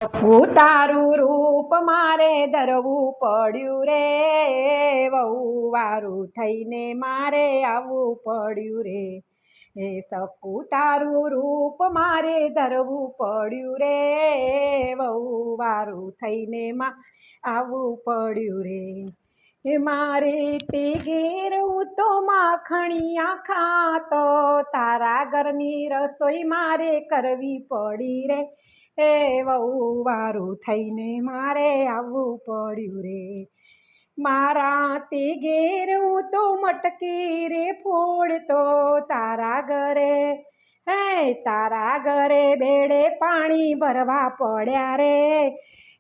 ઉતારું રૂપ મારે ધરવું પડ્યું રે, વહુ વારું થઈને મારે આવવું પડ્યું રે. એ સકુ તારું રૂપ મારે ધરવું પડ્યું રે, વહુ વારું થઈને આવવું પડ્યું રે. મારે તે ઘેર હું તો માખણિયા ખાતો, તારા ઘરની રસોઈ મારે કરવી પડી રે, એ વહુ વારું થઈને મારે આવવું પડ્યું રે. મારા તે ઘેર હું તો મટકી રે ફોડતો, તારા ઘરે તારા ઘરે બેડે પાણી ભરવા પડ્યા રે,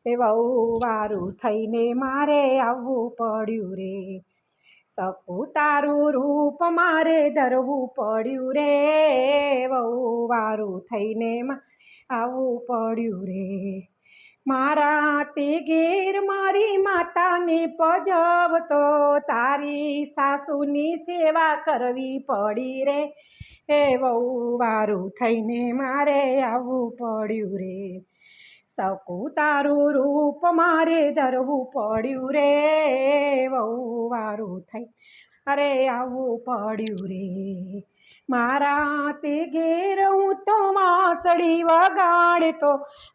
એ વહુ વારું થઈને મારે આવવું પડ્યું રે. સકુ તારું રૂપ મારે ધરવું પડ્યું રે, વહુ વારું થઈને આવવું પડ્યું રે. મારા તે ઘેર મારી માતાને પજવતો, તારી સાસુની સેવા કરવી પડી રે, એ વહુ વારું થઈને મારે આવવું પડ્યું રે. સકુ તારું રૂપ મારે ધરવું પડ્યું રે, વહુ વારું થઈ અરે આવવું પડ્યું રે. મારા તે ઘેર હું તો વાંસળી વગાડતો,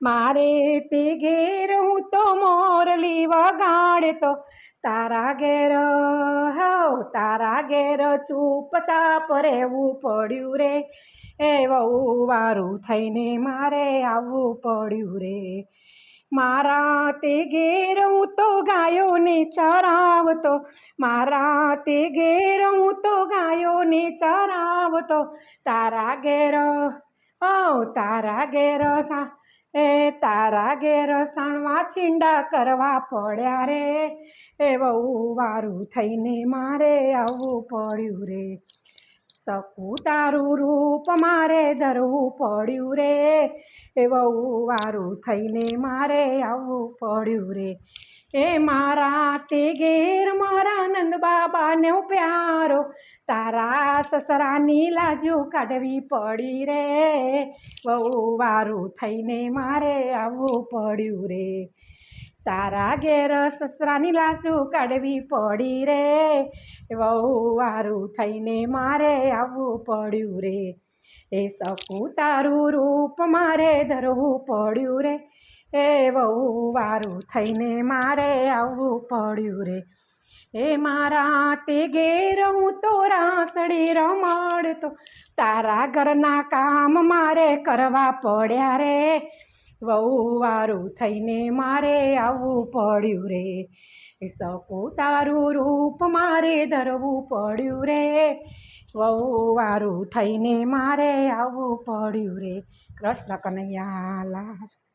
મારે તે ઘેર હું તો મોરલી વગાડતો, તારા ઘેર ચૂપચાપ રહેવું પડ્યું રે, એ વહુ વારું થઈને મારે આવવું પડ્યું રે. મારા તે ઘેર હું તો ગાયોને ચરાવતો, મારા તે ઘેર હું તો ગાયોને ચરાવતો, તારા ઘેર તારા ઘેર સાણવા છીંડા કરવા પડ્યા રે, એ વહુ વારું થઈને મારે આવવું પડ્યું રે. સકુ તારું રૂપ મારે ધરવું પડ્યું રે, એ વહુ વારું થઈને મારે આવવું પડ્યું રે. એ મારા તે ઘેર મારા નંદ બાબાને પ્યારો, તારા સસરાની લાજો કાઢવી પડી રે, વહુ વારું થઈને મારે આવવું પડ્યું રે. તારા ઘેર સસરાની લાજો કાઢવી પડી રે, વહુ વારું થઈને મારે આવવું પડ્યું રે. એ સકુ તારું રૂપ મારે ધરવું પડ્યું રે, એ વહુ વારું થઈને મારે આવવું પડ્યું રે. એ મારા તે ઘેર હું તો રાસડી રમાડતો, તારા ઘરના કામ મારે કરવા પડ્યા રે, વહુ વારું થઈને મારે આવવું પડ્યું રે. એ સકુ તારું રૂપ મારે ધરવું પડ્યું રે, વહુ વારું થઈને મારે આવવું પડ્યું રે. કૃષ્ણ કનૈયા લાલ.